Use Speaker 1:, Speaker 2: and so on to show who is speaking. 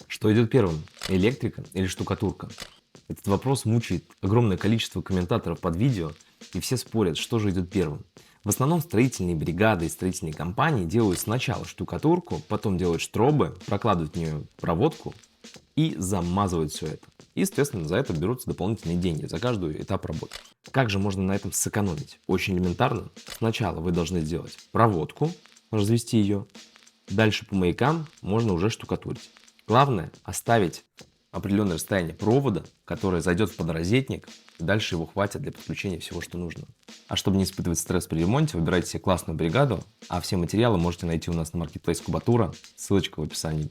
Speaker 1: Что идет первым? Электрика или штукатурка? Этот вопрос мучает огромное количество комментаторов под видео, и все спорят, что же идет первым. В основном строительные бригады и строительные компании делают сначала штукатурку, потом делают штробы, прокладывают в нее проводку и замазывают все это. И, соответственно, за это берутся дополнительные деньги, за каждый этап работы. Как же можно на этом сэкономить? Очень элементарно. Сначала вы должны сделать проводку, развести ее, дальше по маякам можно уже штукатурить. Главное оставить определенное расстояние провода, которое зайдет в подрозетник, и дальше его хватит для подключения всего, что нужно. А чтобы не испытывать стресс при ремонте, выбирайте себе классную бригаду, а все материалы можете найти у нас на маркетплейс Кубатура, ссылочка в описании.